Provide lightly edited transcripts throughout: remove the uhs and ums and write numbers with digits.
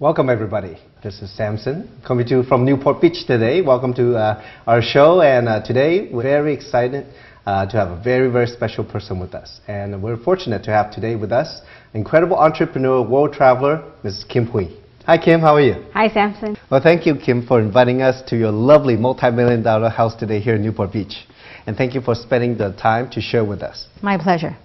Welcome everybody. This is Samson coming to you from Newport Beach today. Welcome to our show, and today we're very excited to have a very special person with us. And we're fortunate to have today with us incredible entrepreneur, world traveler, Mrs. Kim Hui. Hi Kim, how are you? Hi Samson. Well, thank you Kim for inviting us to your lovely multi-million-dollar house today here in Newport Beach. And thank you for spending the time to share with us. My pleasure.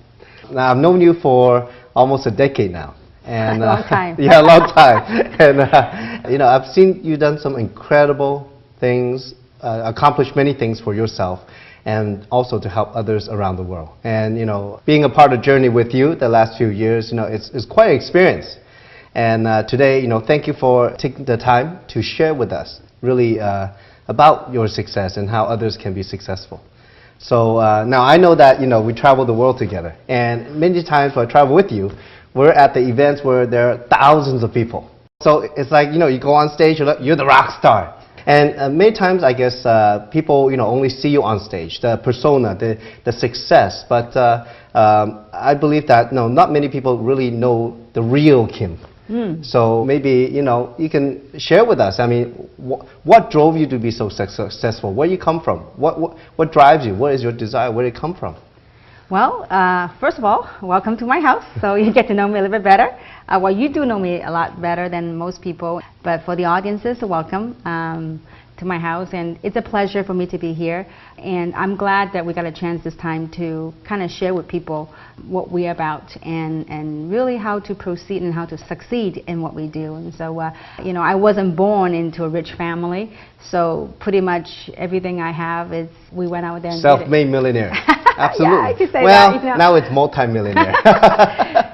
Now, I've known you for almost a decade now. And, a long time. Yeah, a long time. And you know, I've seen you done some incredible things, accomplished many things for yourself, and also to help others around the world. And you know, being a part of the journey with you the last few years, you know, it's quite an experience. And today, you know, thank you for taking the time to share with us really about your success and how others can be successful. So now I know that, you know, we travel the world together, and many times when I travel with you, we're at the events where there are thousands of people. So it's like, you know, you go on stage, you're the rock star. And many times, I guess, people, you know, only see you on stage, the persona, the success. But I believe that, no, not many people really know the real Kim. So maybe, you know, you can share with us, I mean, what drove you to be so successful? Where you come from? What drives you? What is your desire? Where did it come from? Well, first of all, welcome to my house, so you get to know me a little bit better. Well, you do know me a lot better than most people, but for the audiences, welcome to my house, and it's a pleasure for me to be here. And I'm glad that we got a chance this time to kind of share with people what we're about and really how to proceed and how to succeed in what we do. And so, you know, I wasn't born into a rich family, so pretty much everything I have is we went out there and self-made millionaire. Absolutely. Yeah, I could say well, that, you know. Now it's multi-millionaire.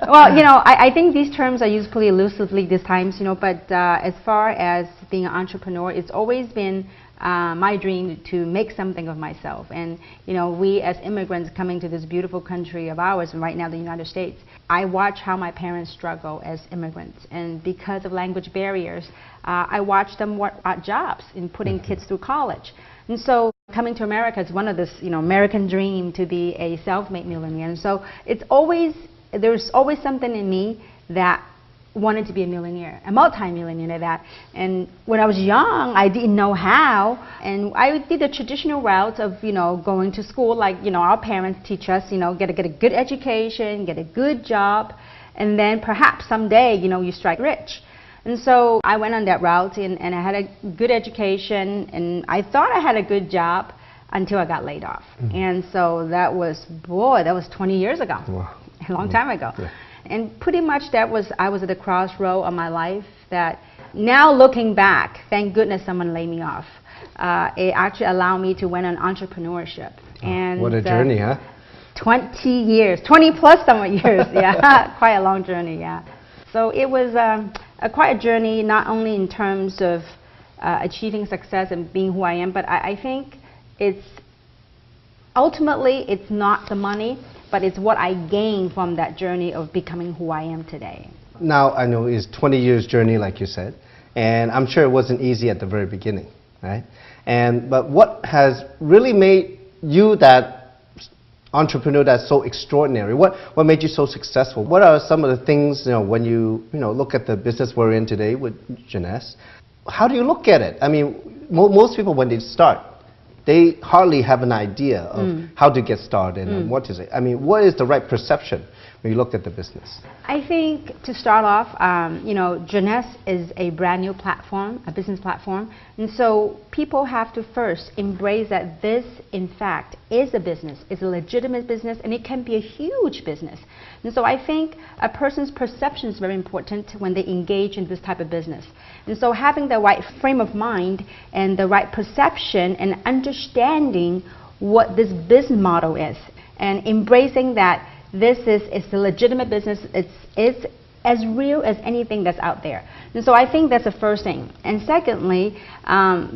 Well, you know, I think these terms are used pretty loosely these times, you know, but as far as being an entrepreneur, it's always been my dream to make something of myself. And, you know, we as immigrants coming to this beautiful country of ours, and right now the United States, I watch how my parents struggle as immigrants. And because of language barriers, I watch them work at jobs in putting kids through college. And so coming to America is one of this, you know, American dream to be a self-made millionaire. And so it's always, there's always something in me that wanted to be a millionaire, a multi-millionaire that. And when I was young, I didn't know how. And I did the traditional route of, you know, going to school like, you know, our parents teach us, you know, get a good education, get a good job, and then perhaps someday, you know, you strike rich. And so I went on that route, and I had a good education, and I thought I had a good job until I got laid off. And so that was, boy, that was 20 years ago, a long time ago. Yeah. And pretty much I was at the crossroad of my life that now looking back, thank goodness someone laid me off. It actually allowed me to went on entrepreneurship. And what a journey, huh? 20 years, 20 plus some years, yeah, quite a long journey, yeah. So it was quite a journey, not only in terms of achieving success and being who I am, but I think it's ultimately it's not the money, but it's what I gained from that journey of becoming who I am today. Now I know it's 20 years journey, like you said, and I'm sure it wasn't easy at the very beginning, right? But what has really made you that entrepreneur that's so extraordinary? What made you so successful? What are some of the things, you know, when you look at the business we're in today with Jeunesse? How do you look at it? I mean, most people when they start, they hardly have an idea of how to get started and what is it. I mean, what is the right perception when you look at the business? I think to start off, you know, Jeunesse is a brand new platform, a business platform, and so people have to first embrace that this, in fact, is a business, it's a legitimate business, and it can be a huge business. And so I think a person's perception is very important when they engage in this type of business. And so having the right frame of mind and the right perception and understanding what this business model is, and embracing that this is a legitimate business, it's as real as anything that's out there. And so I think that's the first thing. And secondly,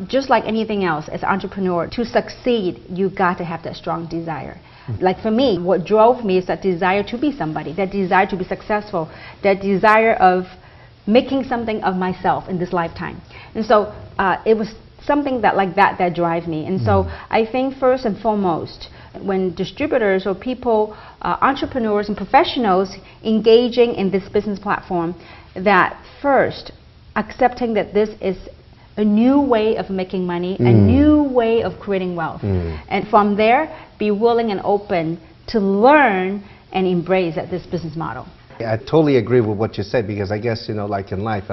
just like anything else, as an entrepreneur, to succeed, you got to have that strong desire. Like for me, what drove me is that desire to be somebody, that desire to be successful, that desire of making something of myself in this lifetime. And so it was something that drives me. And so I think first and foremost, when distributors or people, entrepreneurs and professionals engaging in this business platform, that first accepting that this is a new way of making money, a new way of creating wealth. And from there, be willing and open to learn and embrace this business model. I totally agree with what you said, because I guess, like in life,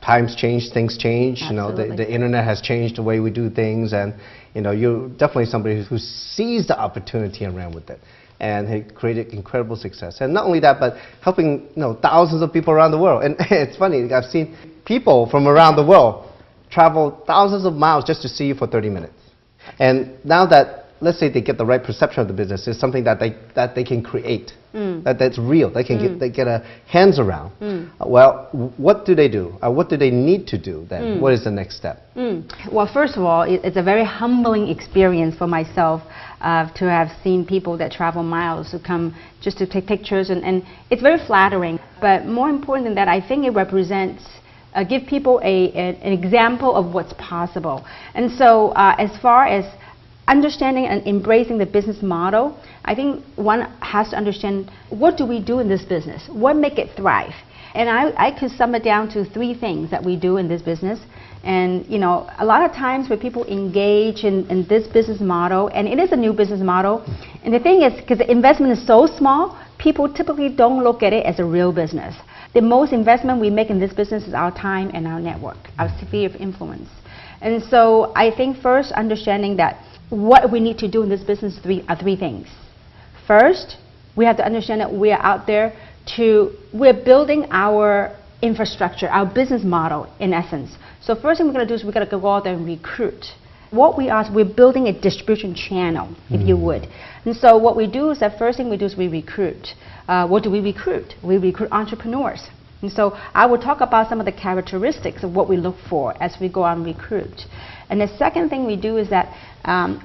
times change, things change. Absolutely. The internet has changed the way we do things, and you're definitely somebody who sees the opportunity and ran with it, and had created incredible success. And not only that, but helping thousands of people around the world. And it's funny, I've seen people from around the world travel thousands of miles just to see you for 30 minutes. And now that, let's say they get the right perception of the business, it's something that they can create, that's real, they can get a hands around. Well, what do they do? What do they need to do then? What is the next step? Well, first of all, it's a very humbling experience for myself to have seen people that travel miles to come just to take pictures, and it's very flattering. But more important than that, I think it represents give people an example of what's possible. And so as far as understanding and embracing the business model, I think one has to understand, what do we do in this business? What make it thrive? And I could sum it down to 3 things that we do in this business. And a lot of times when people engage in this business model, and it is a new business model, and the thing is, because the investment is so small, people typically don't look at it as a real business. The most investment we make in this business is our time and our network, our sphere of influence. And so I think first understanding that what we need to do in this business are 3 things. First, we have to understand that we are out there we're building our infrastructure, our business model in essence. So first thing we're going to do is we're going to go out there and recruit. What we are is we're building a distribution channel, if you would. And so what we do is that first thing we do is we recruit. What do we recruit? We recruit entrepreneurs. And so I will talk about some of the characteristics of what we look for as we go out and recruit. And the second thing we do is that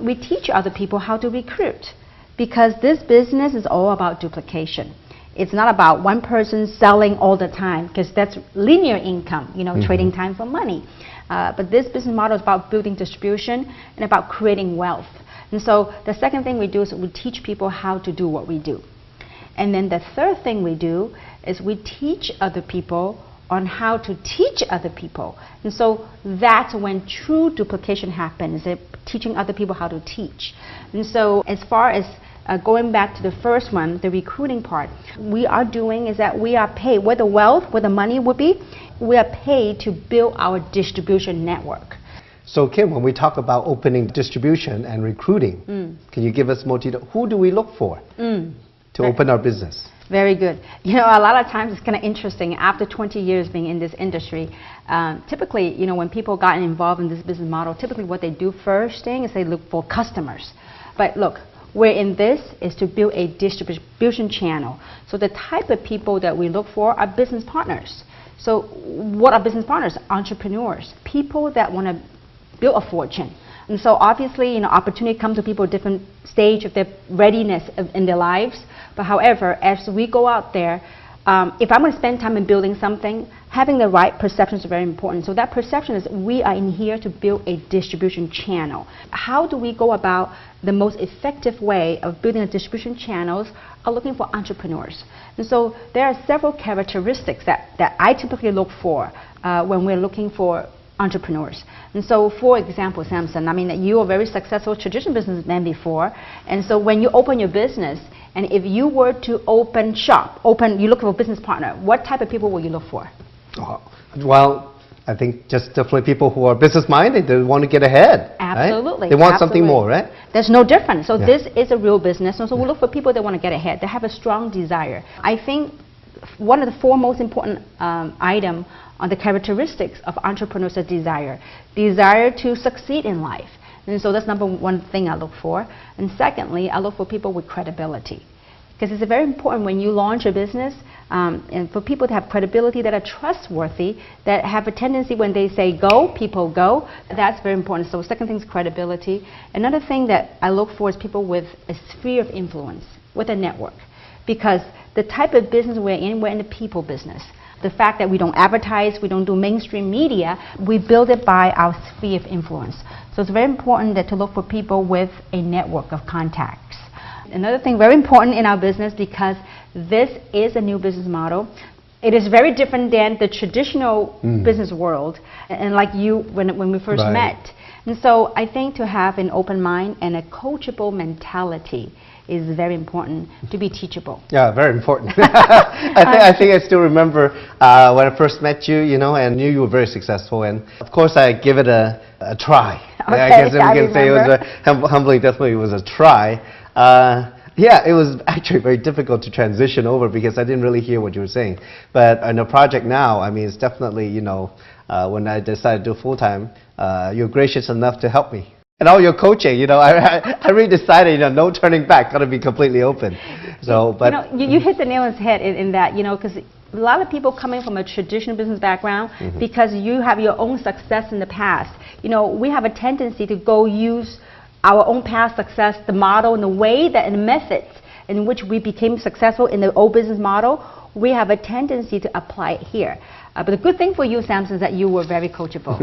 we teach other people how to recruit, because this business is all about duplication. It's not about one person selling all the time, because that's linear income, trading time for money. But this business model is about building distribution and about creating wealth. And so the second thing we do is we teach people how to do what we do. And then the third thing we do is we teach other people on how to teach other people. And so that's when true duplication happens, teaching other people how to teach. And so as far as going back to the first one, the recruiting part, we are doing is that we are paid, where the wealth, where the money would be, we are paid to build our distribution network. So Kim, when we talk about opening distribution and recruiting, can you give us more detail? Who do we look for to open our business? Very good. A lot of times it's kind of interesting. After 20 years being in this industry, typically, when people got involved in this business model, typically what they do first thing is they look for customers. But look, we're in this is to build a distribution channel. So the type of people that we look for are business partners. So what are business partners? Entrepreneurs, people that want to build a fortune. And so obviously, opportunity comes to people at different stage of their readiness in their lives. But however, as we go out there, if I'm going to spend time in building something, having the right perception is very important. So that perception is we are in here to build a distribution channel. How do we go about the most effective way of building a distribution channels are looking for entrepreneurs. And so there are several characteristics that I typically look for when we're looking for entrepreneurs. And so, for example, Samson, you were a very successful traditional businessman before, and so when you open your business, and if you were to open shop, you look for a business partner, what type of people will you look for? Well, I think just definitely people who are business-minded, they want to get ahead. Absolutely. Right? They want something more, right? There's no difference. So this is a real business, and so we look for people that want to get ahead, that have a strong desire. I think one of the 4 most important items on the characteristics of entrepreneurs is desire to succeed in life. And so that's number 1 thing I look for. And secondly, I look for people with credibility. Because it's very important when you launch a business, and for people to have credibility, that are trustworthy, that have a tendency when they say go, people go. That's very important. So second thing is credibility. Another thing that I look for is people with a sphere of influence, with a network. Because the type of business we're in the people business. The fact that we don't advertise, we don't do mainstream media, we build it by our sphere of influence. So it's very important to look for people with a network of contacts. Another thing very important in our business, because this is a new business model, It is very different than the traditional business world, and like you when we first met. And so I think to have an open mind and a coachable mentality is very important, to be teachable. Yeah, very important. I think I still remember when I first met you, you know, and knew you were very successful. And of course, I give it a try. Okay, I guess we can say it was humbly, definitely it was a try. Yeah, it was actually very difficult to transition over because I didn't really hear what you were saying. But in a project now, I mean, it's definitely, you know, when I decided to do full-time, you're gracious enough to help me. And all your coaching, you know, I really decided, you know, no turning back, got to be completely open. So, but you know, you hit the nail on the head in that, you know, because a lot of people coming from a traditional business background, because you have your own success in the past, you know, we have a tendency to go use our own past success, the model and the way that and the methods in which we became successful in the old business model, we have a tendency to apply it here. But the good thing for you, Samson, is that you were very coachable.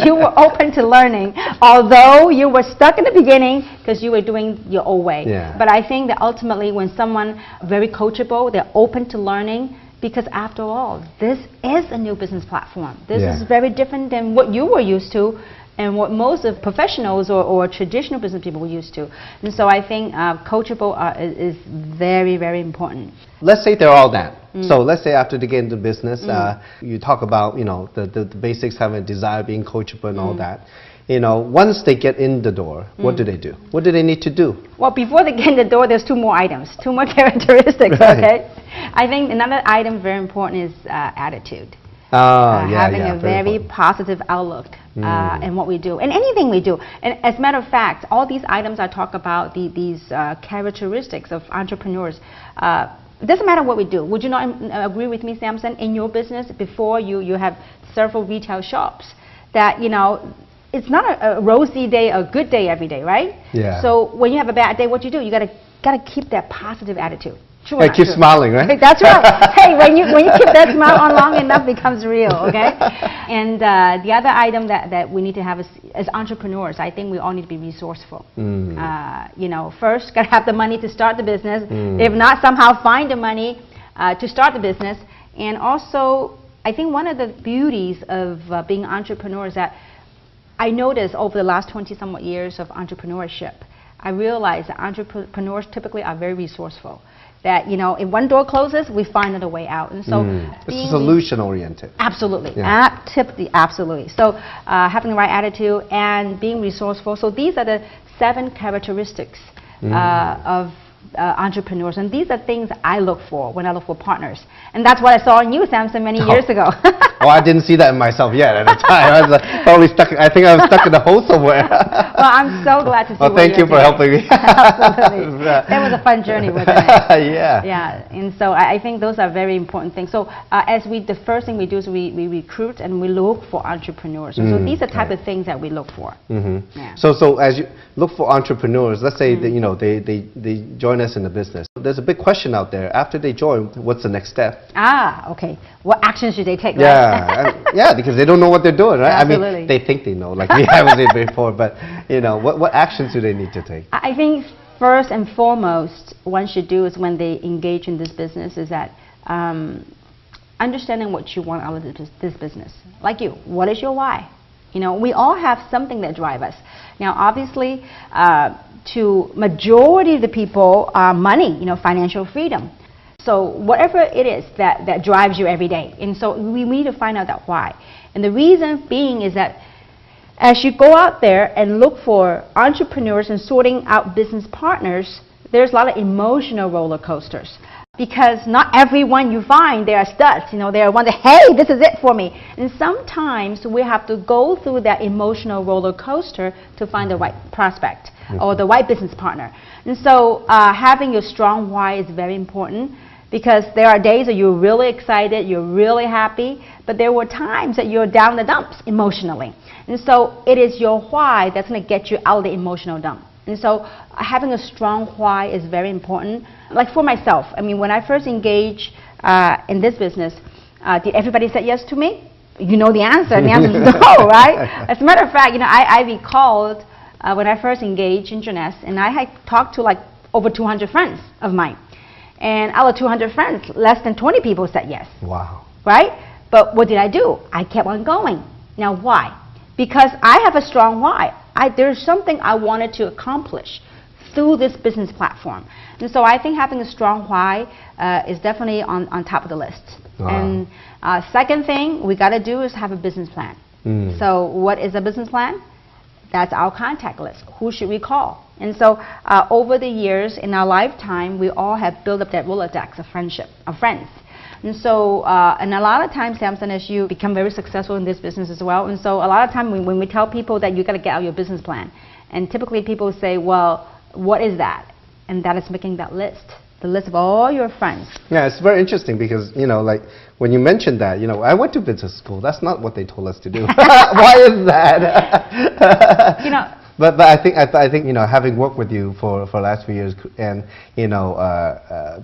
You were open to learning, although you were stuck in the beginning because you were doing your old way. Yeah. But I think that ultimately when someone very coachable, they're open to learning, because after all, this is a new business platform. This is very different than what you were used to and what most of professionals or traditional business people were used to. And so I think coachable is very, very important. Let's say they're all that. So let's say after they get into business, you talk about, you know, the basics, having a desire, being coachable and all that. You know, once they get in the door, what do they do? What do they need to do? Well, before they get in the door, there's two more items, two more characteristics, okay? I think another item very important is attitude. Having a very positive outlook in what we do and anything we do. And as a matter of fact, all these items I talk about, these characteristics of entrepreneurs, it doesn't matter what we do. Would you not agree with me, Samson, in your business, before you have several retail shops, that, you know, it's not a rosy day, a good day every day, right? Yeah. So when you have a bad day, what you do? You gotta keep that positive attitude. True yeah, keep smiling, right? That's right. Hey, when you keep that smile on long enough, it becomes real, okay? And the other item that we need to have is, as entrepreneurs, I think we all need to be resourceful. You know, first, got to have the money to start the business. If not, somehow find the money to start the business. And also, I think one of the beauties of being an entrepreneur is that I noticed over the last 20-somewhat years of entrepreneurship, I realized that entrepreneurs typically are very resourceful. That, you know, if one door closes, we find another way out. And so it's solution oriented. Absolutely. Absolutely. So having the right attitude and being resourceful. So these are the 7 characteristics of entrepreneurs, and these are things I look for when I look for partners. And that's what I saw in you, Samson, many years ago. Oh, I didn't see that in myself yet at the time. I was probably stuck. I think I was stuck in a hole somewhere. Well, I'm so glad to see. Well, thank you for helping me. Absolutely. That was a fun journey, wasn't it? Yeah. Yeah. And so I think those are very important things. So the first thing we do is we recruit and we look for entrepreneurs. So these are the type of things that we look for. Yeah. So as you look for entrepreneurs, let's say that, you know, they join us in the business. There's a big question out there. After they join, what's the next step? Okay. What actions should they take? Yeah, yeah, because they don't know what they're doing, right? Absolutely. I mean, they think they know, like we haven't said before, but, you know, what actions do they need to take? I think first and foremost, one should do is when they engage in this business is that understanding what you want out of this business. Like you, what is your why? You know, we all have something that drives us. Now, obviously, to majority of the people, money, you know, financial freedom. So whatever it is that drives you every day. And so we need to find out that why. And the reason being is that as you go out there and look for entrepreneurs and sorting out business partners, there's a lot of emotional roller coasters. Because not everyone you find, they are studs. You know, they are one that, hey, this is it for me. And sometimes we have to go through that emotional roller coaster to find the right prospect or the right business partner. And so having your strong why is very important, because there are days that you're really excited, you're really happy, but there were times that you're down the dumps emotionally. And so it is your why that's going to get you out of the emotional dump. And so having a strong why is very important. Like for myself, I mean, when I first engaged in this business, did everybody say yes to me? You know the answer, and the answer is no, right? As a matter of fact, you know, I recalled when I first engaged in Jeunesse, and I had talked to like over 200 friends of mine. And out of 200 friends, less than 20 people said yes. Wow. Right? But what did I do? I kept on going. Now why? Because I have a strong why. There's something I wanted to accomplish through this business platform. And so I think having a strong why is definitely on top of the list. And second thing we got to do is have a business plan. So what is a business plan? That's our contact list. Who should we call? And so over the years in our lifetime, we all have built up that Rolodex of friendship, of friends. And so, and a lot of times, Samson, as you become very successful in this business as well, and so a lot of time when we tell people that you got to get out your business plan, and typically people say, well, what is that? And that is making that list, the list of all your friends. Yeah, it's very interesting because, you know, like when you mentioned that, you know, I went to business school. That's not what they told us to do. Why is that? You know, But I think you know, having worked with you for the last few years and you know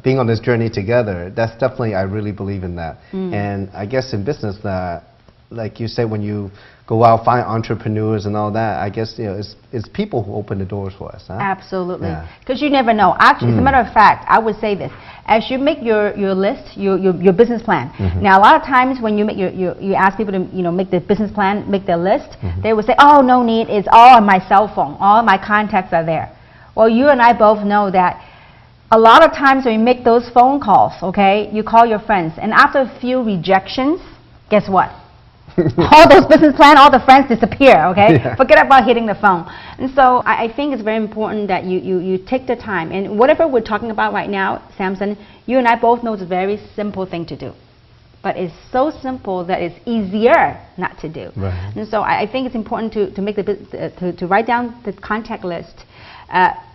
being on this journey together, that's definitely, I really believe in that. And I guess in business that, like you say, when you go out find entrepreneurs and all that, I guess, you know, it's people who open the doors for us. Huh? Absolutely, because you never know. Actually, as a matter of fact, I would say this: as you make your list, your business plan. Now, a lot of times when you make you ask people to, you know, make the business plan, make their list, they will say, "Oh, no need. It's all on my cell phone. All my contacts are there." Well, you and I both know that a lot of times when you make those phone calls, okay, you call your friends, and after a few rejections, guess what? All those business plan, all the friends disappear, okay? Yeah. Forget about hitting the phone. And so I think it's very important that you take the time. And whatever we're talking about right now, Samson, you and I both know it's a very simple thing to do. But it's so simple that it's easier not to do. Right. And so I think it's important to make to write down the contact list,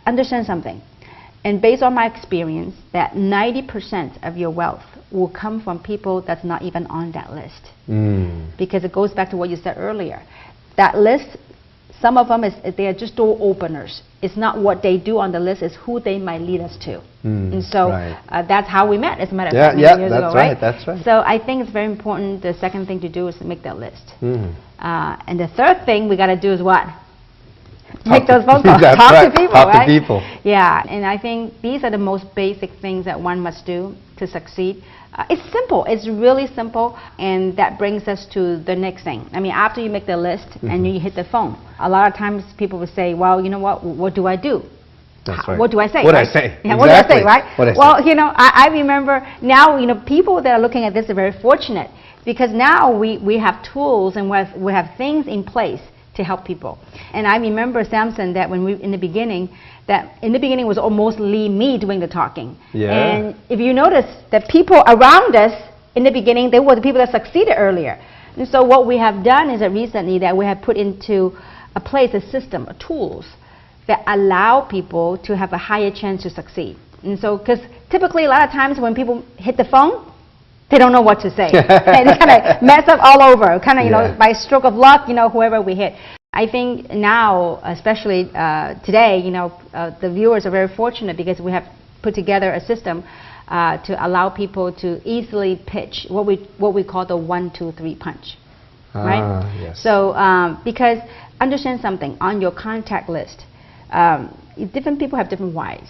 understand something. And based on my experience, that 90% of your wealth will come from people that's not even on that list. Because it goes back to what you said earlier. That list, some of them, they are just door openers. It's not what they do on the list, it's who they might lead us to. And so that's how we met, as a matter of fact, many years ago, right? That's right. So I think it's very important. The second thing to do is to make that list. And the third thing we got to do is what? Make those phone calls. Talk to people, right? Talk to people. Yeah, and I think these are the most basic things that one must do to succeed. It's simple. It's really simple, and that brings us to the next thing. I mean, after you make the list and you hit the phone, a lot of times people will say, well, you know what do I do? That's right. What do I say? What do I say? Yeah, exactly. What do I say, right? What I say. Well, you know, I remember now, you know, people that are looking at this are very fortunate because now we have tools and we have things in place to help people. And I remember, Samson, that when in the beginning was almost me doing the talking. Yeah. And if you notice that people around us in the beginning, they were the people that succeeded earlier. And so what we have done is that recently that we have put into a place, a system, tools that allow people to have a higher chance to succeed. And so, because typically a lot of times when people hit the phone, they don't know what to say. And they kind of mess up all over, kind of, you know, by stroke of luck, you know, whoever we hit. I think now, especially today, you know, the viewers are very fortunate because we have put together a system to allow people to easily pitch what we call the 1, 2, 3 punch. Right? Yes. So, because understand something, on your contact list, different people have different whys.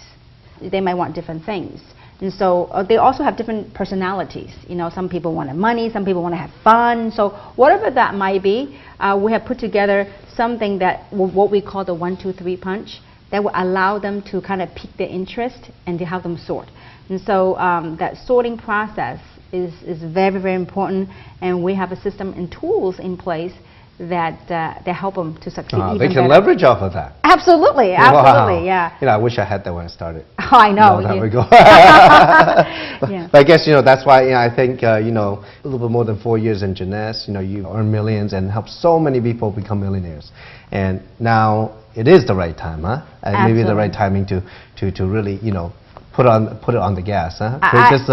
They might want different things. And so they also have different personalities. You know, some people want money, some people want to have fun. So whatever that might be, we have put together something that what we call the 1, 2, 3 punch that will allow them to kind of pique their interest and to help them sort. And so that sorting process is very, very important. And we have a system and tools in place that help them to succeed even they can better. leverage off of that. Absolutely, absolutely, yeah. You know, I wish I had that when I started. Oh, I know. A long time ago. Yeah. But I guess, you know, that's why, you know, I think, you know, a little bit more than 4 years in Jeunesse, you know, you earn millions and help so many people become millionaires. And now it is the right time, huh? And maybe the right timing to really, you know, put it on the gas, huh? Create this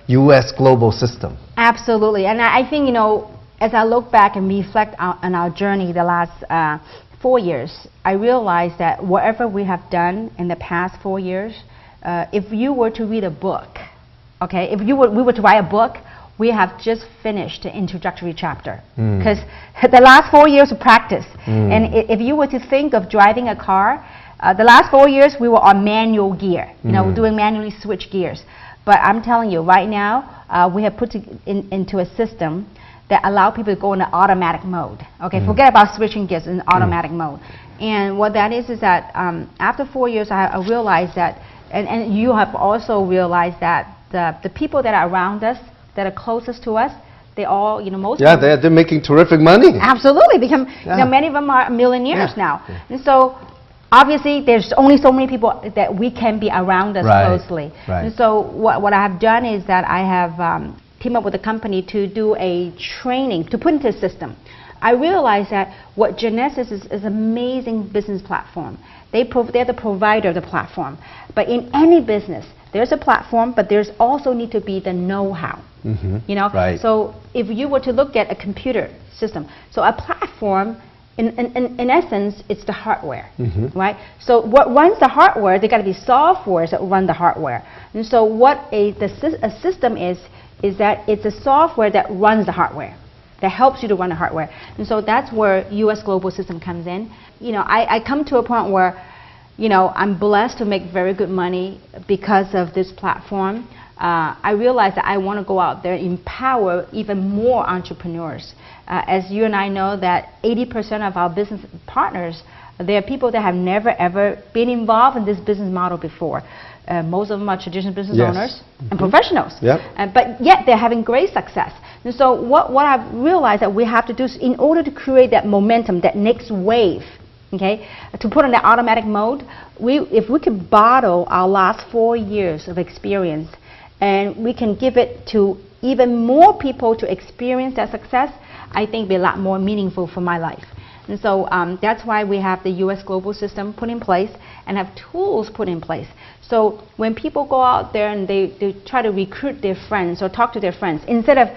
U.S. global system. Absolutely, and I think, you know, as I look back and reflect on our journey the last 4 years, I realized that whatever we have done in the past 4 years, if you were to read a book, okay, if we were to write a book, we have just finished the introductory chapter. Because the last 4 years of practice, and if you were to think of driving a car, the last 4 years we were on manual gear, you know, doing manually switch gears. But I'm telling you, right now, we have put into a system that allow people to go into automatic mode. Okay, forget about switching gears in automatic mode. And what that is that after 4 years, I realized that, and you have also realized that the people that are around us, that are closest to us, they all, most of them, they're making terrific money. Absolutely, become, many of them are millionaires now. And so, obviously, there's only so many people that we can be around us closely. And so, what I have done is that I have teamed up with a company to do a training, to put into a system. I realized that what Genesis is an amazing business platform. They're the provider of the platform. But in any business, there's a platform, but there's also need to be the know-how. So if you were to look at a computer system, so a platform, in essence, it's the hardware, right? So what runs the hardware, there got to be softwares that run the hardware. And so what a system is that it's a software that runs the hardware, that helps you to run the hardware. And so that's where U.S. Global System comes in. I come to a point where, I'm blessed to make very good money because of this platform. I realize that I want to go out there and empower even more entrepreneurs. As you and I know that 80% of our business partners, they are people that have never ever been involved in this business model before. Most of them are traditional business owners and professionals, but yet they're having great success. And so what I've realized that we have to do is, in order to create that momentum, that next wave, okay, to put on that automatic mode, if we could bottle our last 4 years of experience and we can give it to even more people to experience that success, I think it'd be a lot more meaningful for my life. And so that's why we have the U.S. Global System put in place and have tools put in place. So when people go out there and they try to recruit their friends or talk to their friends, instead of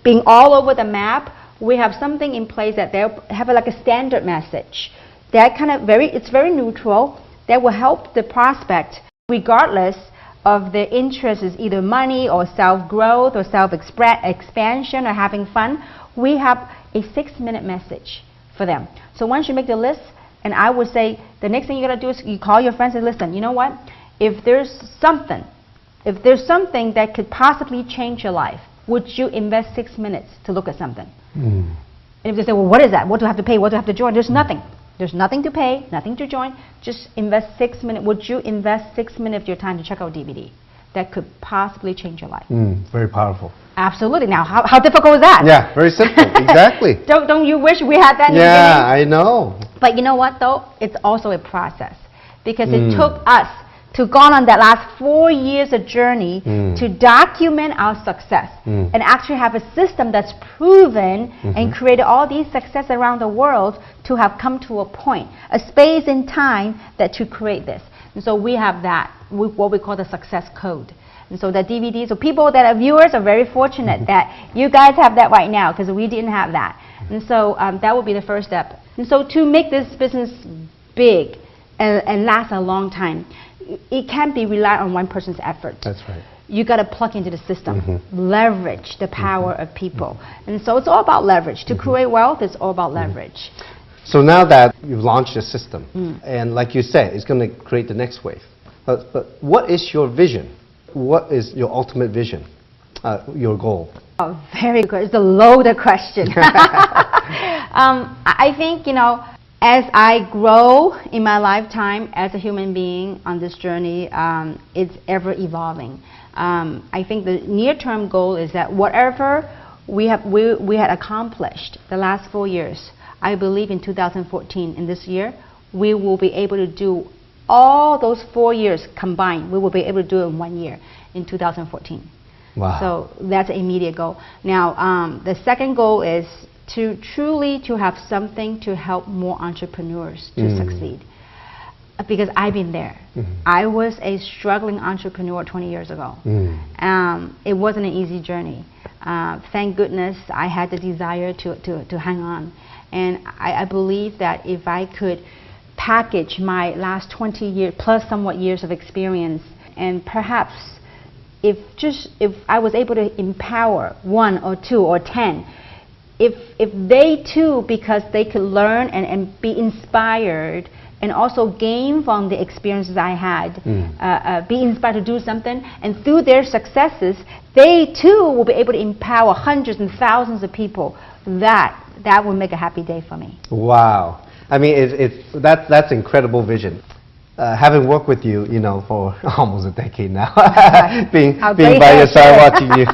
being all over the map, we have something in place that they have like a standard message. That it's very neutral, that will help the prospect regardless of their interests, is either money or self-growth or self-expansion or having fun. We have a 6-minute message for them. So once you make the list, and I would say the next thing you got to do is you call your friends and listen, you know what? If there's something that could possibly change your life, would you invest 6 minutes to look at something? And if they say, well, what is that? What do I have to pay? What do I have to join? There's nothing. There's nothing to pay, nothing to join. Just invest 6 minutes. Would you invest 6 minutes of your time to check out DVD? That could possibly change your life. Very powerful. Absolutely. Now, how difficult is that? Yeah, very simple. Exactly. Don't you wish we had that in the beginning? Yeah, I know. But you know what, though? It's also a process. Because it took us to go on that last 4 years of journey to document our success and actually have a system that's proven and created all these success around the world to have come to a point, a space in time that to create this. And so we have that, what we call the success code. And so the DVD, so people that are viewers are very fortunate that you guys have that right now, because we didn't have that. And so that would be the first step. And so to make this business big and last a long time, it can't be relied on one person's effort. That's right. You got to plug into the system, leverage the power of people. And so it's all about leverage. To create wealth, it's all about leverage. So now that you've launched a system, and like you said, it's going to create the next wave. But what is your vision? What is your ultimate vision, your goal? Oh, very good. It's a loaded question. I think, as I grow in my lifetime as a human being on this journey, it's ever evolving. I think the near-term goal is that whatever we had accomplished the last 4 years, I believe in 2014, in this year, we will be able to do all those 4 years combined. We will be able to do it in 1 year, in 2014. Wow. So that's an immediate goal. Now, the second goal is to truly have something to help more entrepreneurs to succeed. Because I've been there. I was a struggling entrepreneur 20 years ago. It wasn't an easy journey. Thank goodness I had the desire to hang on. And I believe that if I could package my last 20 years plus somewhat years of experience, and perhaps if I was able to empower 1 or 2 or 10, if they too, because they could learn and be inspired, and also gain from the experiences I had, be inspired to do something, and through their successes, they too will be able to empower hundreds and thousands of people. That will make a happy day for me. Wow. I mean, that's incredible vision. Having worked with you, for almost a decade now, being by your side, watching you,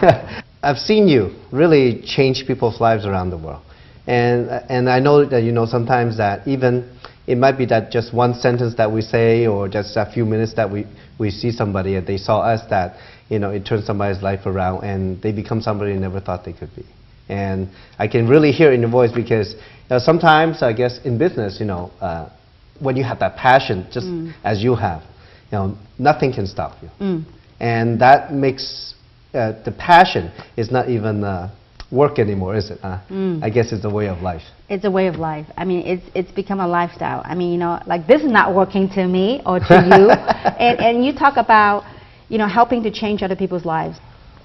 I've seen you really change people's lives around the world. And I know that, sometimes that even it might be that just one sentence that we say or just a few minutes that we see somebody and they saw us, that, it turns somebody's life around and they become somebody they never thought they could be. And I can really hear it in your voice because sometimes, I guess, in business, when you have that passion, just as you have, nothing can stop you. And that makes the passion is not even work anymore, is it? I guess it's a way of life. It's a way of life. I mean, it's become a lifestyle. I mean, like this is not working to me or to you. And you talk about, helping to change other people's lives.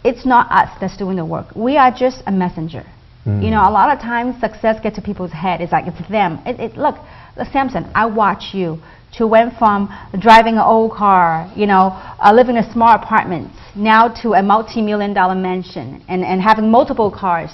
It's not us that's doing the work. We are just a messenger. A lot of times success gets to people's head. It's like it's them. Look, Samson, I watch you to went from driving an old car, living in a small apartment, now to a multi-million-dollar mansion and having multiple cars.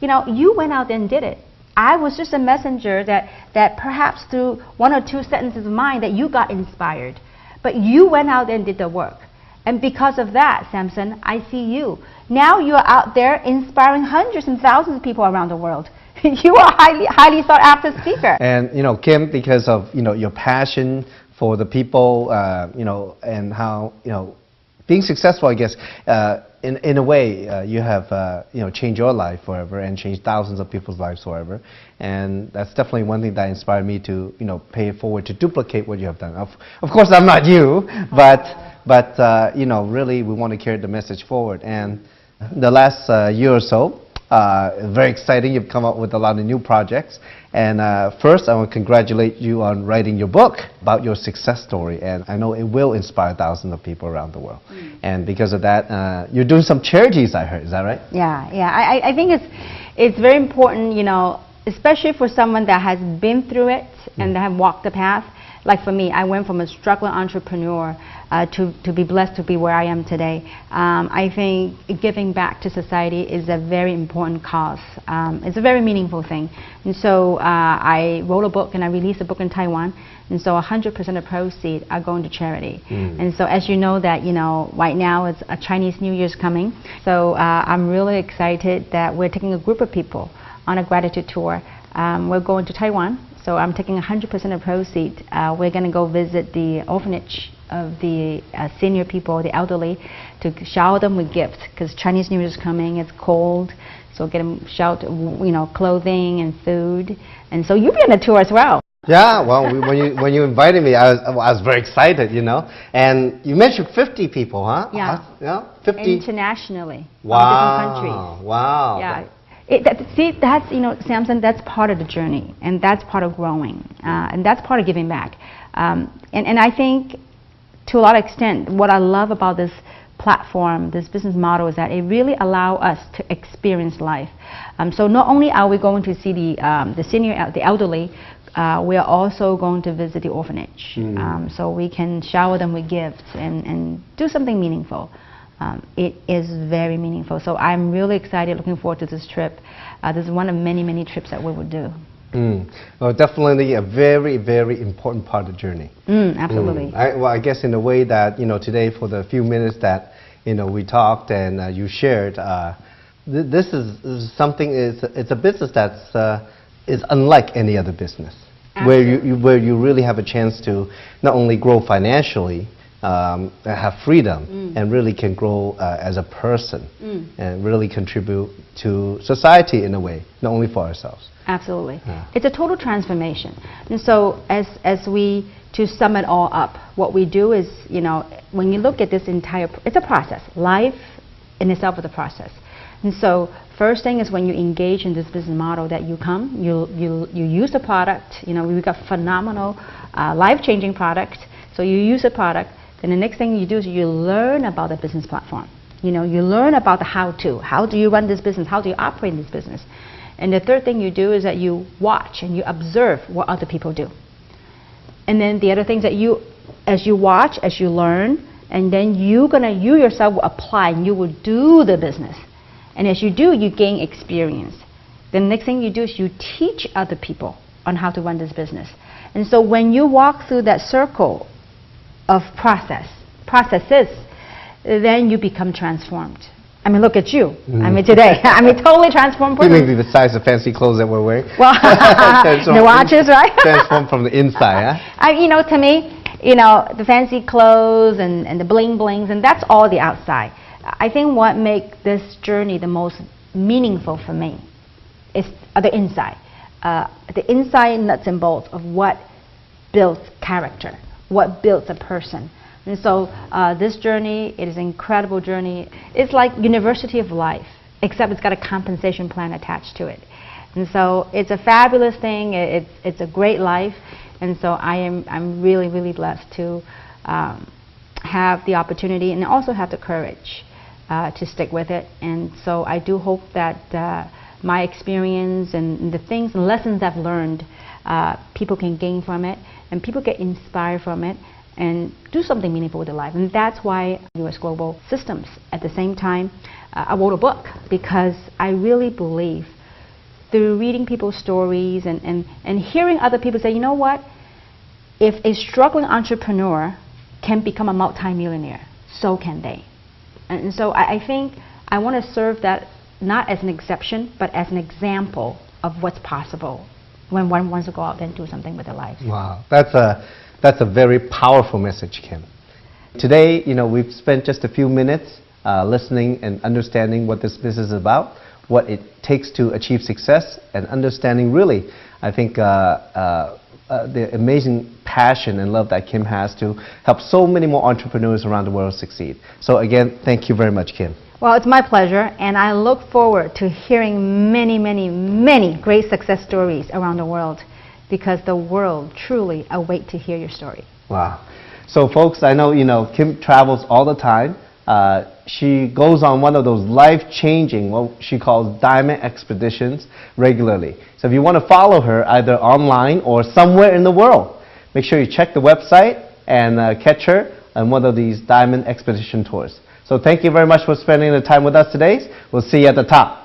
You went out there and did it. I was just a messenger that perhaps through one or two sentences of mine that you got inspired. But you went out there and did the work. And because of that, Samson, I see you. Now you're out there inspiring hundreds and thousands of people around the world. You are a highly sought after speaker. And Kim, because of your passion for the people, and how being successful, I guess, in a way, you have changed your life forever and changed thousands of people's lives forever. And that's definitely one thing that inspired me to pay it forward to duplicate what you have done. Of course, I'm not you, but really we want to carry the message forward. And the last year or so, very exciting. You've come up with a lot of new projects. And first, I want to congratulate you on writing your book about your success story. And I know it will inspire thousands of people around the world. And because of that, you're doing some charities, I heard. Is that right? Yeah. I think it's very important, especially for someone that has been through it and that have walked the path. Like for me, I went from a struggling entrepreneur to be blessed to be where I am today. I think giving back to society is a very important cause. It's a very meaningful thing. And so I wrote a book and I released a book in Taiwan. And so 100% of proceeds are going to charity. And so as you know that, right now it's a Chinese New Year's coming. So I'm really excited that we're taking a group of people on a gratitude tour. We're going to Taiwan. So I'm taking 100% of proceeds. We're going to go visit the orphanage of the senior people, the elderly, to shower them with gifts because Chinese New Year is coming. It's cold, so get them shelter, clothing and food. And so you'll be on the tour as well. Yeah, well, when you invited me, I was very excited, And you mentioned 50 people, huh? Yeah. 50 internationally. Wow. From different countries. Wow. Yeah. That's Samson. That's part of the journey, and that's part of growing, and that's part of giving back. And I think, to a lot of extent, what I love about this platform, this business model, is that it really allows us to experience life. So not only are we going to see the senior, the elderly, we are also going to visit the orphanage, so we can shower them with gifts and do something meaningful. It is very meaningful. So I'm really excited, looking forward to this trip. This is one of many, many trips that we will do. Well, definitely a very, very important part of the journey. Absolutely. I guess in a way that, today for the few minutes that, we talked and you shared, this is something, it's a business that's is unlike any other business. Absolutely. Where you really have a chance to not only grow financially, have freedom and really can grow as a person and really contribute to society in a way, not only for ourselves. Absolutely. Yeah. It's a total transformation. And so as we, to sum it all up, what we do is, when you look at this entire, it's a process. Life in itself is a process. And so first thing is when you engage in this business model that you come, you use the product, we've got phenomenal life-changing product. So you use the product. Then the next thing you do is you learn about the business platform. You learn about the how-to. How do you run this business? How do you operate this business? And the third thing you do is that you watch and you observe what other people do. And then the other things that as you watch, as you learn, and then you yourself will apply and you will do the business. And as you do, you gain experience. The next thing you do is you teach other people on how to run this business. And so when you walk through that circle of processes, then you become transformed. I mean, look at you. I mean, today. I mean, totally transformed person. You may be the size of fancy clothes that we're wearing. Well, the watches, right? Transformed from the inside, huh? You know, to me, you know, the fancy clothes and the bling blings, and that's all the outside. I think what makes this journey the most meaningful for me is the inside. The inside nuts and bolts of what builds character, what builds a person. And so this journey, it is an incredible journey. It's like University of Life, except it's got a compensation plan attached to it. And so it's a fabulous thing. It's a great life. And so I'm really, really blessed to have the opportunity and also have the courage to stick with it. And so I do hope that my experience and the things and lessons I've learned, people can gain from it, and people get inspired from it, and do something meaningful with their life. And that's why U.S. Global Systems. At the same time, I wrote a book because I really believe through reading people's stories and hearing other people say, you know what, if a struggling entrepreneur can become a multimillionaire, so can they. And so I think I want to serve that not as an exception, but as an example of what's possible when one wants to go out and do something with their life. Wow, that's a very powerful message, Kim. Today, you know, we've spent just a few minutes listening and understanding what this business is about, what it takes to achieve success, and understanding really, I think, the amazing passion and love that Kim has to help so many more entrepreneurs around the world succeed. So again, thank you very much, Kim. Well, it's my pleasure, and I look forward to hearing many, many, many great success stories around the world, because the world truly awaits to hear your story. Wow. So folks, I know, you know, Kim travels all the time. She goes on one of those life-changing, what she calls diamond expeditions regularly. So if you want to follow her either online or somewhere in the world, make sure you check the website and catch her on one of these diamond expedition tours. So thank you very much for spending the time with us today. We'll see you at the top.